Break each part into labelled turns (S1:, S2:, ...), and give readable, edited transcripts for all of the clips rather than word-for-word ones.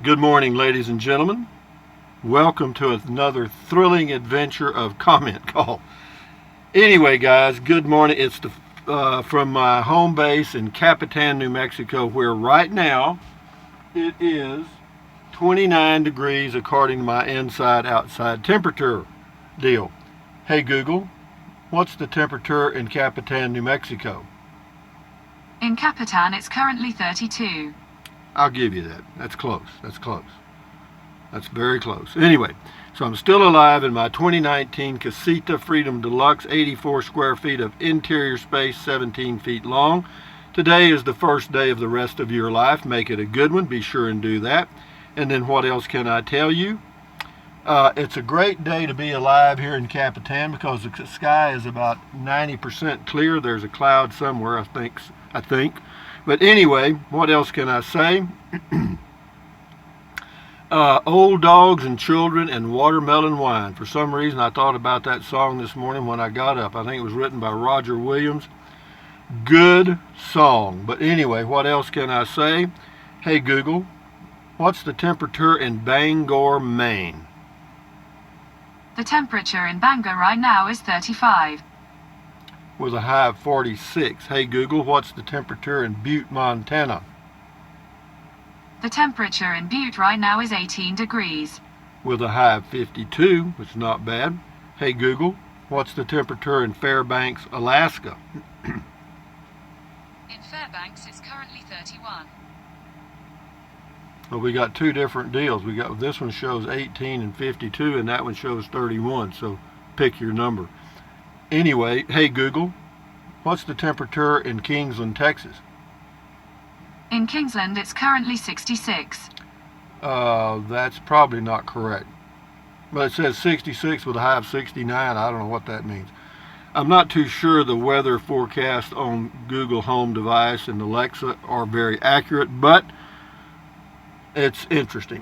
S1: Good morning, ladies and gentlemen. Welcome to another thrilling adventure of Comment Call. Anyway, guys, good morning. It's from my home base in Capitan, New Mexico, where right now it is 29 degrees according to my inside-outside temperature deal. Hey, Google, what's the temperature in Capitan, New Mexico?
S2: In Capitan, it's currently 32.
S1: I'll give you that. That's close. That's very close. Anyway, so I'm still alive in my 2019 Casita Freedom Deluxe, 84 square feet of interior space, 17 feet long. Today is the first day of the rest of your life. Make it a good one. Be sure and do that. And then what else can I tell you? It's a great day to be alive here in Capitan because the sky is about 90% clear. There's a cloud somewhere, I think. But anyway, what else can I say? Old dogs and children and watermelon wine. For some reason, I thought about that song this morning when I got up. I think it was written by Roger Williams. Good song. But anyway, what else can I say? Hey, Google, what's the temperature in Bangor, Maine?
S2: The temperature in Bangor right now is 35.
S1: With a high of 46. Hey, Google, what's the temperature in Butte, Montana?
S2: The temperature in Butte right now is 18 degrees.
S1: With a high of 52, which is not bad. Hey, Google, what's the temperature in Fairbanks, Alaska?
S2: In Fairbanks, it's currently 31.
S1: Well, we got two different deals. This one shows 18 and 52, and that one shows 31, so pick your number. Anyway, hey, Google, what's the temperature in Kingsland, Texas?
S2: In Kingsland, it's currently 66.
S1: That's probably not correct. But it says 66 with a high of 69. I don't know what that means. I'm not too sure the weather forecast on Google Home device and Alexa are very accurate, but it's interesting.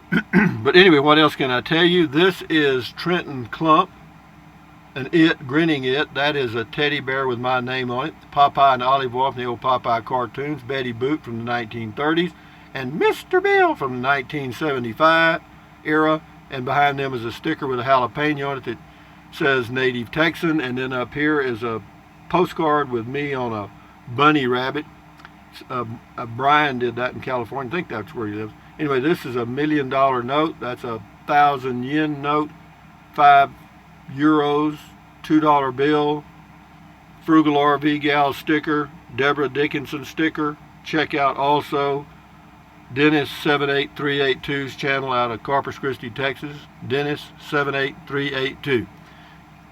S1: But anyway, what else can I tell you? This is Trenton Clump, and Grinning It. That is a teddy bear with my name on it. Popeye and Olive Wolfe from the old Popeye cartoons. Betty Boop from the 1930s. And Mr. Bill from the 1975 era. And behind them is a sticker with a jalapeno on it that says Native Texan. And then up here is a postcard with me on a bunny rabbit. Brian did that in California. I think that's where he lives. Anyway, this is $1 million note. That's a 1,000 yen note. 5 euros, $2 bill, Frugal RV Gal sticker, Deborah Dickinson sticker. Check out also Dennis 78382's channel out of Corpus Christi, Texas. Dennis 78382.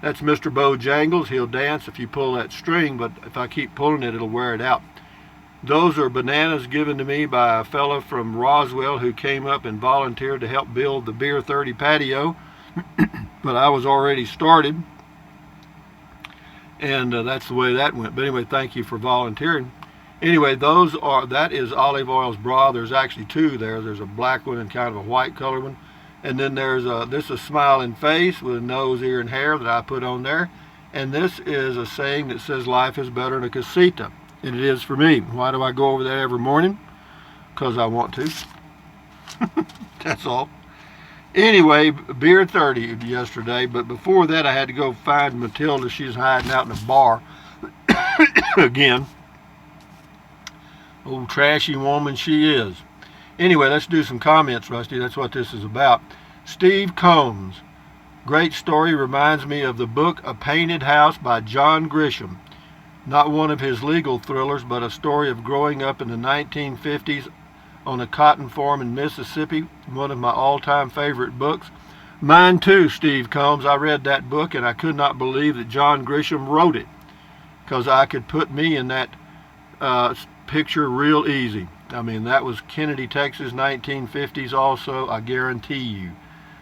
S1: That's Mr. Bojangles. He'll dance if you pull that string, but if I keep pulling it, it'll wear it out. Those are bananas given to me by a fellow from Roswell who came up and volunteered to help build the Beer 30 patio. But I was already started, and that's the way that went. But anyway, thank you for volunteering. Anyway, that is Olive Oil's bra. There's actually two there. There's a black one and kind of a white color one. And then there's this is Smiling Face with a nose, ear, and hair that I put on there. And this is a saying that says life is better in a casita. And it is for me. Why do I go over that every morning? Because I want to. That's all. Anyway, Beer 30 yesterday, but before that I had to go find Matilda. She's hiding out in a bar again. Old trashy woman she is. Anyway, let's do some comments, Rusty. That's what this is about. Steve Combs. Great story. Reminds me of the book A Painted House by John Grisham. Not one of his legal thrillers, but a story of growing up in the 1950s on a cotton farm in Mississippi. One of my all-time favorite books. Mine too, Steve Combs. I read that book and I could not believe that John Grisham wrote it, because I could put me in that picture real easy. I mean, that was Kennedy, Texas, 1950s also, I guarantee you.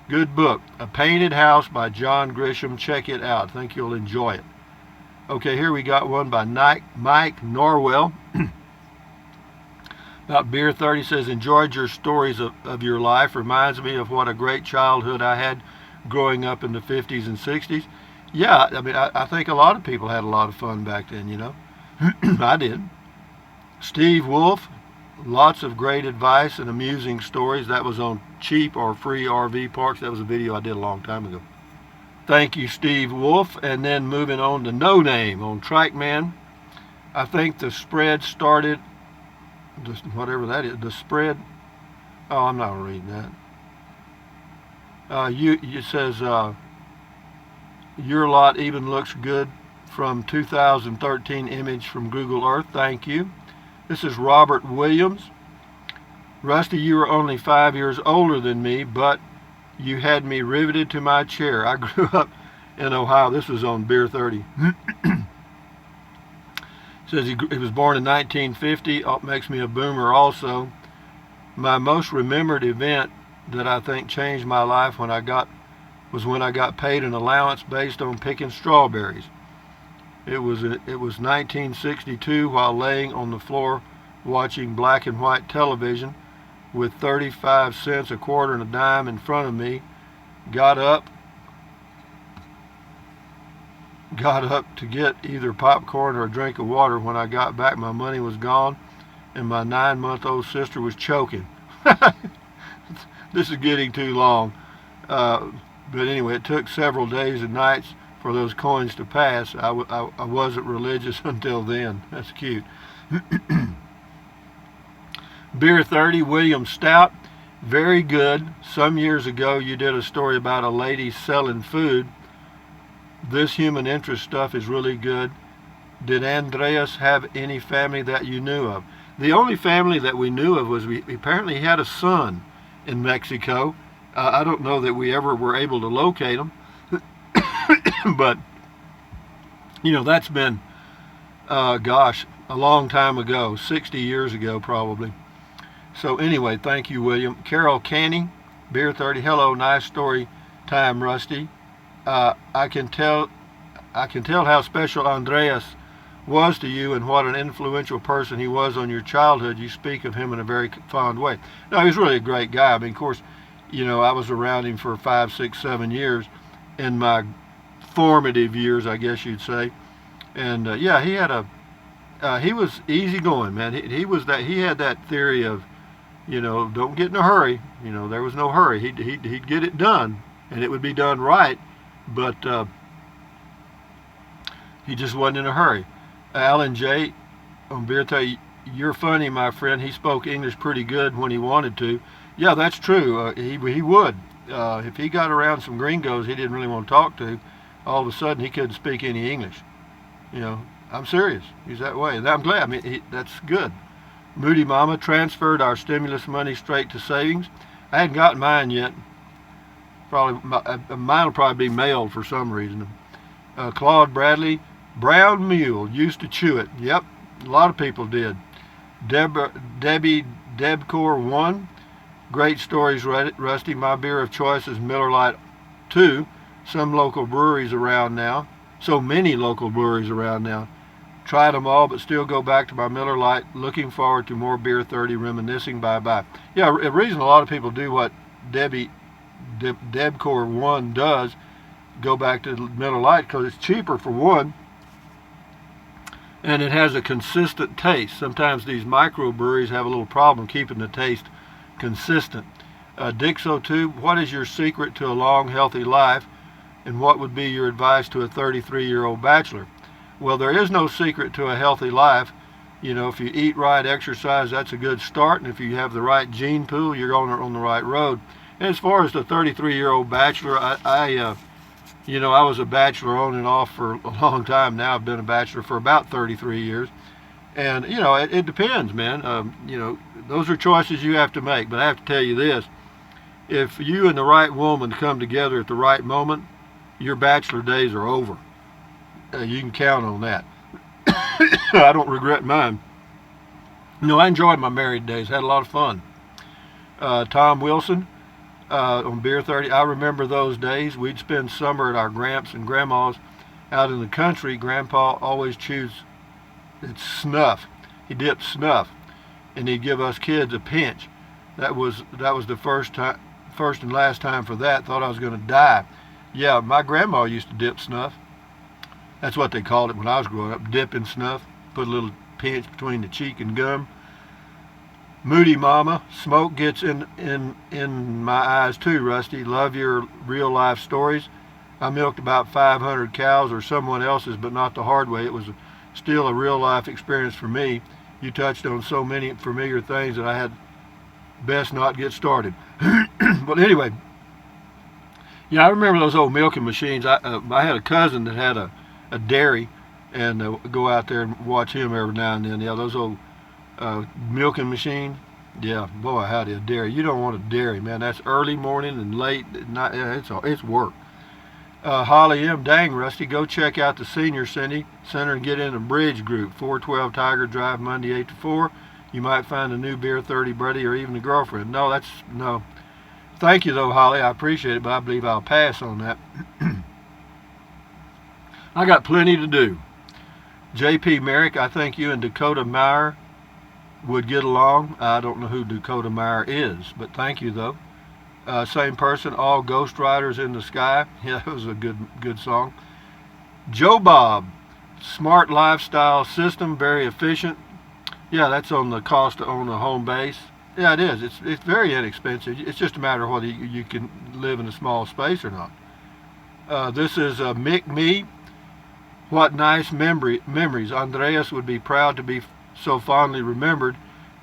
S1: Good book. A Painted House by John Grisham. Check it out. I think you'll enjoy it. Okay, here we got one by Mike Norwell. About Beer 30 says, enjoyed your stories of your life. Reminds me of what a great childhood I had growing up in the 50s and 60s. Yeah, I mean, I think a lot of people had a lot of fun back then, you know. I did. Steve Wolfe, Lots of great advice and amusing stories. That was on cheap or free RV parks. That was a video I did a long time ago. Thank you, Steve Wolfe. And then moving on to No Name on Trackman. I think the spread started, whatever that is, the spread. Oh, I'm not reading that. It says, your lot even looks good from 2013 image from Google Earth. Thank you. This is Robert Williams. Rusty, you were only 5 years older than me, but you had me riveted to my chair. I grew up in Ohio. This was on Beer 30. Says he was born in 1950. Makes me a boomer also. My most remembered event that I think changed my life was when I got paid an allowance based on picking strawberries. It was 1962 while laying on the floor watching black and white television with 35 cents, a quarter, and a dime in front of me. Got up to get either popcorn or a drink of water. When I got back, my money was gone and my 9-month-old sister was choking. This is getting too long. But anyway, it took several days and nights for those coins to pass. I wasn't religious until then. That's cute. Beer 30, William Stout. Very good. Some years ago you did a story about a lady selling food. This human interest stuff is really good. Did Andreas have any family that you knew of? The only family that we knew of was apparently he had a son in Mexico. I don't know that we ever were able to locate him. But, that's been, a long time ago, 60 years ago probably. So anyway, thank you, William. Carol Canning, Beer 30. Hello, nice story time, Rusty. I can tell how special Andreas was to you and what an influential person he was on your childhood. You speak of him in a very fond way. No, he was really a great guy. I mean, of course, I was around him for 5, 6, 7 years in my formative years, I guess you'd say. And he had he was easygoing, man. He had that theory of, don't get in a hurry. There was no hurry. He'd get it done, and it would be done right, but he just wasn't in a hurry. Alan Jate on Beer 30, you're funny, my friend. He spoke English pretty good when he wanted to. Yeah, that's true. He would. If he got around some gringos he didn't really want to talk to, all of a sudden he couldn't speak any English. I'm serious. He's that way. And I'm glad. I mean, that's good. Moody Mama transferred our stimulus money straight to savings. I hadn't gotten mine yet. Mine will probably be mailed for some reason. Claude Bradley, brown mule, used to chew it. Yep, a lot of people did. Debbie Debcore 1, great stories, Rusty. My beer of choice is Miller Lite 2. Some local breweries around now. So many local breweries around now. Tried them all, but still go back to my Miller Lite. Looking forward to more Beer 30 reminiscing. Bye-bye. Yeah, the reason a lot of people do what Debcore 1 does, go back to Miller Lite, because it's cheaper for one, and it has a consistent taste. Sometimes these microbreweries have a little problem keeping the taste consistent. Dixo2, what is your secret to a long, healthy life, and what would be your advice to a 33-year-old bachelor? Well, there is no secret to a healthy life. If you eat right, exercise, that's a good start, and if you have the right gene pool, you're on the right road. And as far as the 33-year-old bachelor, I was a bachelor on and off for a long time now. I've been a bachelor for about 33 years. And, it depends, man. Those are choices you have to make. But I have to tell you this. If you and the right woman come together at the right moment, your bachelor days are over. You can count on that. I don't regret mine. I enjoyed my married days. Had a lot of fun. Tom Wilson on Beer 30. I remember those days. We'd spend summer at our Gramps and Grandma's out in the country. Grandpa always chews snuff. He dipped snuff, and he'd give us kids a pinch. That was the first and last time for that. Thought I was going to die. Yeah, my grandma used to dip snuff. That's what they called it when I was growing up, dipping snuff. Put a little pinch between the cheek and gum. Moody Mama, smoke gets in my eyes too, Rusty. Love your real life stories. I milked about 500 cows or someone else's, but not the hard way. It was still a real life experience for me. You touched on so many familiar things that I had best not get started. But anyway, yeah, I remember those old milking machines. I had a cousin that had a dairy, and go out there and watch him every now and then. Yeah, those old milking machines. Yeah, boy, howdy, a dairy. You don't want a dairy, man. That's early morning and late night. Yeah, it's work. Holly M. Dang, Rusty, go check out the Senior Center and get in a bridge group. 412 Tiger Drive, Monday 8 to 4. You might find a new beer 30 buddy or even a girlfriend. No. Thank you, though, Holly. I appreciate it, but I believe I'll pass on that. I got plenty to do. J.P. Merrick, I think you and Dakota Meyer would get along. I don't know who Dakota Meyer is, but thank you, though. Same person, All Ghost Riders in the Sky. Yeah, that was a good song. Joe Bob, smart lifestyle system, very efficient. Yeah, that's on the cost to own a home base. Yeah, it is. It's very inexpensive. It's just a matter of whether you can live in a small space or not. This is Mick Me. What nice memories. Andreas would be proud to be so fondly remembered.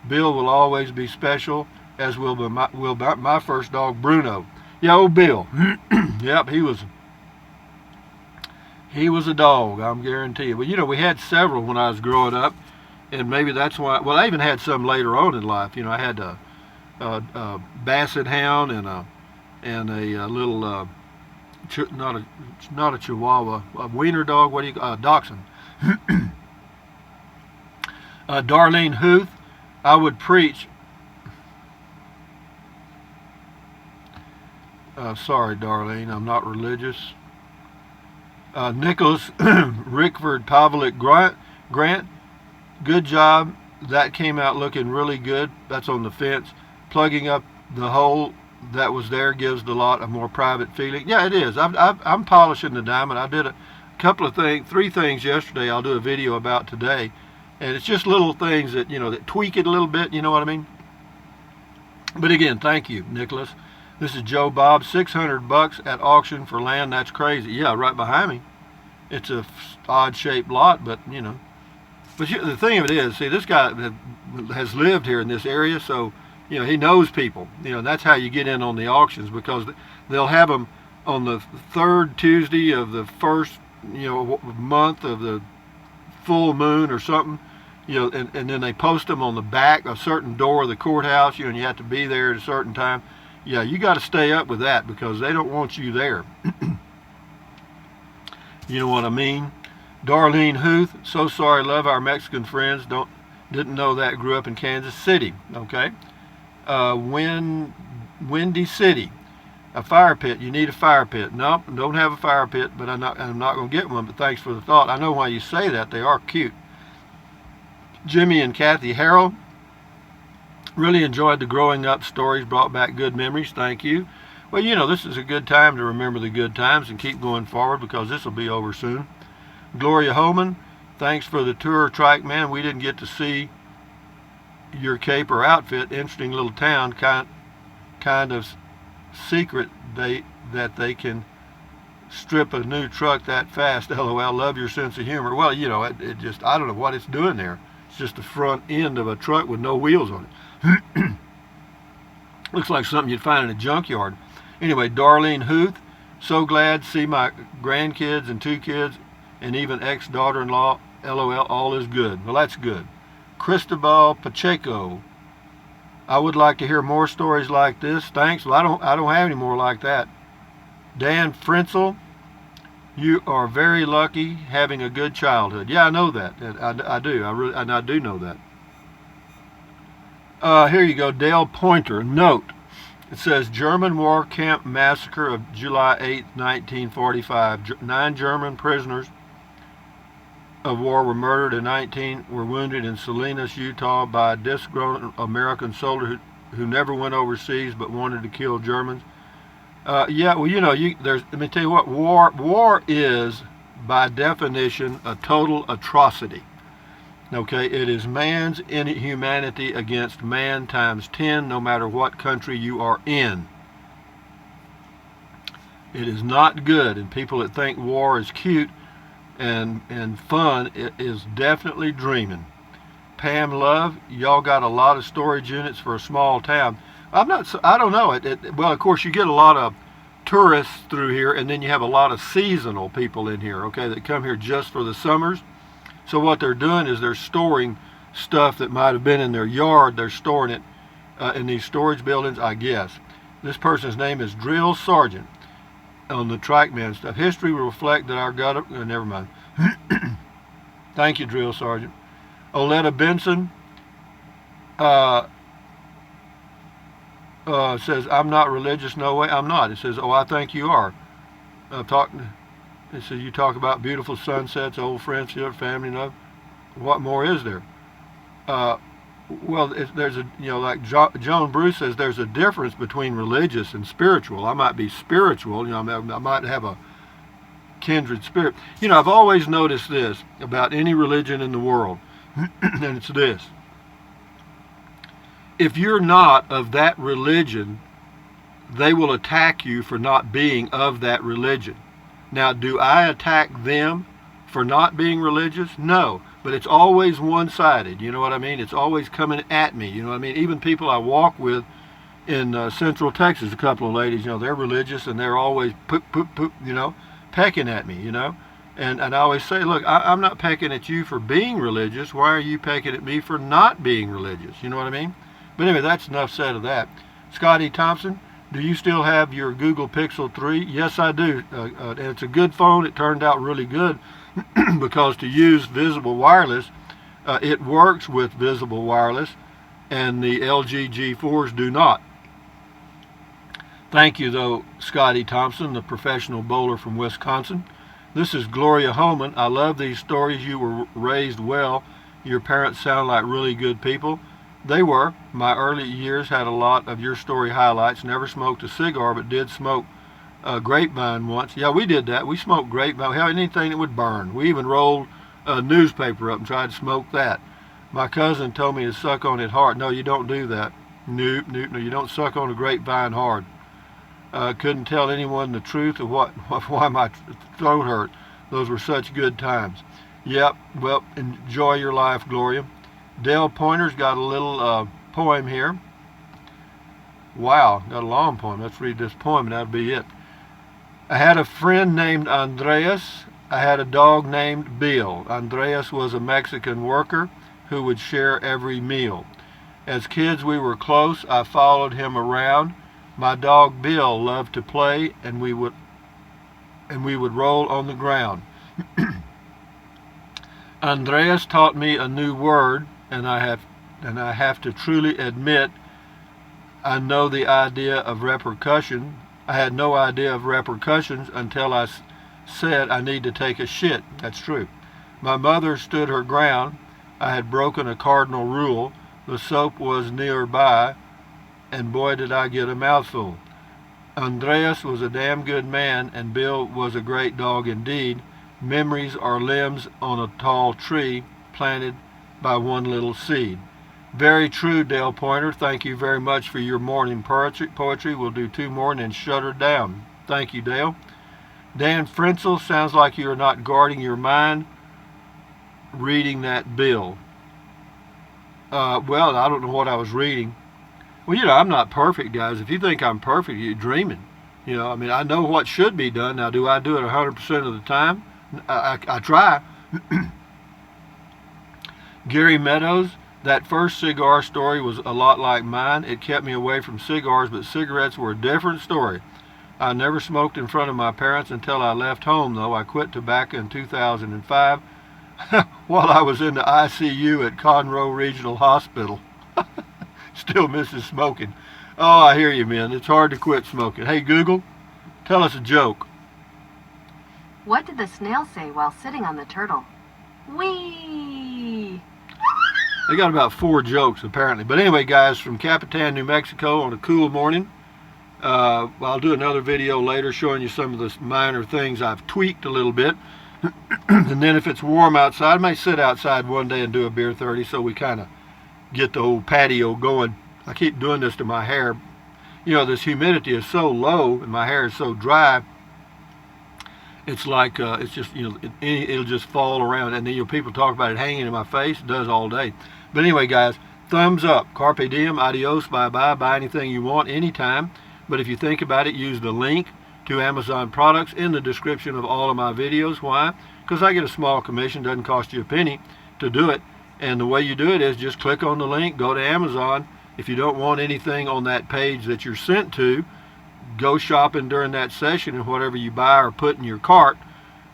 S1: Bill will always be special, as will my first dog, Bruno. Yeah, old Bill. Yep, he was a dog, I'm guaranteeing. Well, we had several when I was growing up, and maybe that's why. Well, I even had some later on in life. I had a Basset Hound and a little not a Chihuahua, a Wiener dog. What do you Dachshund? Darlene Huth, I would preach. Sorry, Darlene, I'm not religious. Nicholas Rickford Pavlik Grant, good job. That came out looking really good. That's on the fence. Plugging up the hole that was there gives the lot a more private feeling. Yeah, it is. I'm polishing the diamond. I did a couple of things, 3 things yesterday. I'll do a video about today, and it's just little things that that tweak it a little bit. You know what I mean? But again, thank you, Nicholas. This is Joe Bob. $600 at auction for land. That's crazy. Yeah, right behind me. It's a odd shaped lot, but But the thing of it is, see, this guy has lived here in this area, so he knows people. That's how you get in on the auctions, because they'll have them on the 3rd Tuesday of the first month of the full moon or something. And then they post them on the back, a certain door of the courthouse. And you have to be there at a certain time. Yeah, you got to stay up with that because they don't want you there. You know what I mean? Darlene Huth, so sorry, love our Mexican friends. Didn't know that. Grew up in Kansas City. Okay. Windy City, a fire pit. You need a fire pit. Nope, don't have a fire pit, but I'm not going to get one. But thanks for the thought. I know why you say that. They are cute. Jimmy and Kathy Harrell, really enjoyed the growing up stories. Brought back good memories. Thank you. Well, this is a good time to remember the good times and keep going forward because this will be over soon. Gloria Homan, thanks for the tour, Trike Man. We didn't get to see your cape or outfit. Interesting little town, kind of secret that they can strip a new truck that fast. LOL, love your sense of humor. Well, it just, I don't know what it's doing there. It's just the front end of a truck with no wheels on it. Looks like something you'd find in a junkyard. Anyway, Darlene Huth, so glad to see my grandkids and 2 kids and even ex-daughter-in-law. LOL, all is good. Well, that's good. Cristobal Pacheco, I would like to hear more stories like this. Thanks. Well, I don't have any more like that. Dan Frenzel, you are very lucky having a good childhood. Yeah, I know that. I do. I do know that. Here you go, Dale Pointer. Note, it says German war camp massacre of July 8, 1945. 9 German prisoners of war were murdered and 19 were wounded in Salinas, Utah by a disgruntled American soldier who never went overseas but wanted to kill Germans. Yeah, well, let me tell you what, war is by definition a total atrocity. Okay, it is man's inhumanity against man times 10, no matter what country you are in. It is not good, and people that think war is cute and fun, it is definitely dreaming. Pam Love, y'all got a lot of storage units for a small town. I don't know. Well, of course, you get a lot of tourists through here, and then you have a lot of seasonal people in here, okay, that come here just for the summers. So what they're doing is they're storing stuff that might have been in their yard. They're storing it in these storage buildings, I guess. This person's name is Drill Sergeant on the Trackman stuff. History will reflect that our government... never mind. Thank you, Drill Sergeant. Oleta Benson says, I'm not religious. No way, I'm not. It says, oh, I think you are. It says, you talk about beautiful sunsets, old friendship, family love. What more is there? Well, there's a, like Joan Bruce says, there's a difference between religious and spiritual. I might be spiritual, I might have a kindred spirit. I've always noticed this about any religion in the world, and it's this. If you're not of that religion, they will attack you for not being of that religion. Now, do I attack them for not being religious? No, but it's always one-sided, you know what I mean? It's always coming at me, you know what I mean? Even people I walk with in Central Texas, a couple of ladies, they're religious and they're always pecking at me, And I always say, look, I'm not pecking at you for being religious. Why are you pecking at me for not being religious? You know what I mean? But anyway, that's enough said of that. Scotty Thompson, do you still have your Google Pixel 3? Yes, I do. And it's a good phone. It turned out really good because to use visible wireless, it works with visible wireless, and the LG G4s do not. Thank you, though, Scotty Thompson, the professional bowler from Wisconsin. This is Gloria Holman. I love these stories. You were raised well. Your parents sound like really good people. They were. My early years had a lot of your story highlights. Never smoked a cigar, but did smoke grapevine once. Yeah, we did that. We smoked grapevine. We had anything that would burn. We even rolled a newspaper up and tried to smoke that. My cousin told me to suck on it hard. No, you don't do that. Nope, no, you don't suck on a grapevine hard. Couldn't tell anyone the truth of why my throat hurt. Those were such good times. Yep, well, enjoy your life, Gloria. Dale Pointer's got a little poem here. Wow, got a long poem. Let's read this poem and that'll be it. I had a friend named Andreas. I had a dog named Bill. Andreas was a Mexican worker who would share every meal. As kids, we were close. I followed him around. My dog Bill loved to play, and we would roll on the ground. Andreas taught me a new word, and I have to truly admit I know the idea of repercussion. I had no idea of repercussions until I said I need to take a shit. That's true. My mother stood her ground. I had broken a cardinal rule. The soap was nearby, and boy did I get a mouthful. Andreas was a damn good man, and Bill was a great dog indeed. Memories are limbs on a tall tree planted by one little seed. Very true, Dale Pointer. Thank you very much for your morning poetry. We'll do 2 more and then shut her down. Thank you, Dale. Dan Frenzel, sounds like you are not guarding your mind reading that bill. Well, I don't know what I was reading. Well, I'm not perfect, guys. If you think I'm perfect, you're dreaming. I know what should be done. Now, do I do it 100% of the time? I try. Gary Meadows, that first cigar story was a lot like mine. It kept me away from cigars, but cigarettes were a different story. I never smoked in front of my parents until I left home, though. I quit tobacco in 2005 while I was in the ICU at Conroe Regional Hospital. Still misses smoking. Oh, I hear you, man. It's hard to quit smoking. Hey, Google, tell us a joke.
S3: What did the snail say while sitting on the turtle? Whee!
S1: They got about 4 jokes, apparently. But anyway, guys, from Capitan, New Mexico on a cool morning. I'll do another video later showing you some of the minor things I've tweaked a little bit. And then if it's warm outside, I may sit outside one day and do a beer 30 so we kind of get the old patio going. I keep doing this to my hair. You know, this humidity is so low and my hair is so dry. It's like, it's just, you know, it'll just fall around. And then, you know, people talk about it hanging in my face. It does all day. But anyway, guys, thumbs up. Carpe diem, adios, bye-bye. Buy anything you want anytime. But if you think about it, use the link to Amazon products in the description of all of my videos. Why? Because I get a small commission. Doesn't cost you a penny to do it. And the way you do it is just click on the link, go to Amazon. If you don't want anything on that page that you're sent to, go shopping during that session, and whatever you buy or put in your cart,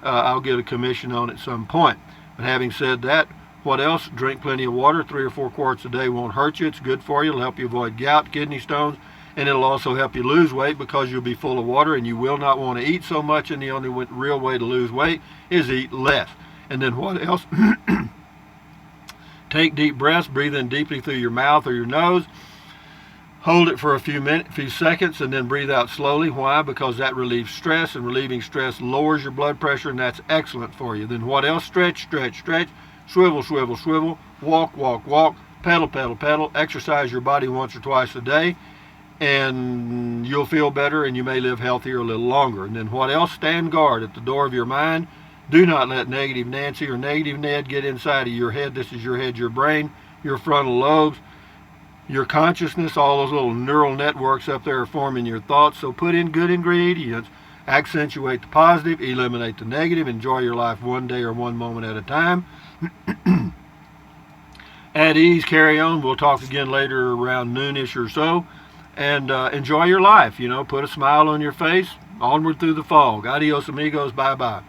S1: I'll get a commission on at some point. But having said that, what else? Drink plenty of water. 3 or 4 quarts a day won't hurt you. It's good for you. It'll help you avoid gout, kidney stones, and it'll also help you lose weight because you'll be full of water and you will not want to eat so much, and the only real way to lose weight is eat less. And then what else? Take deep breaths. Breathe in deeply through your mouth or your nose. Hold it for a few seconds, and then breathe out slowly. Why? Because that relieves stress, and relieving stress lowers your blood pressure, and that's excellent for you. Then what else? Stretch, stretch, stretch. Swivel, swivel, swivel. Walk, walk, walk. Pedal, pedal, pedal. Exercise your body once or twice a day, and you'll feel better, and you may live healthier a little longer. And then what else? Stand guard at the door of your mind. Do not let negative Nancy or negative Ned get inside of your head. This is your head, your brain, your frontal lobes, your consciousness. All those little neural networks up there are forming your thoughts. So put in good ingredients, accentuate the positive, eliminate the negative, enjoy your life one day or one moment at a time. At ease, carry on. We'll talk again later around noonish or so. And enjoy your life. You know, put a smile on your face. Onward through the fog. Adios, amigos. Bye-bye.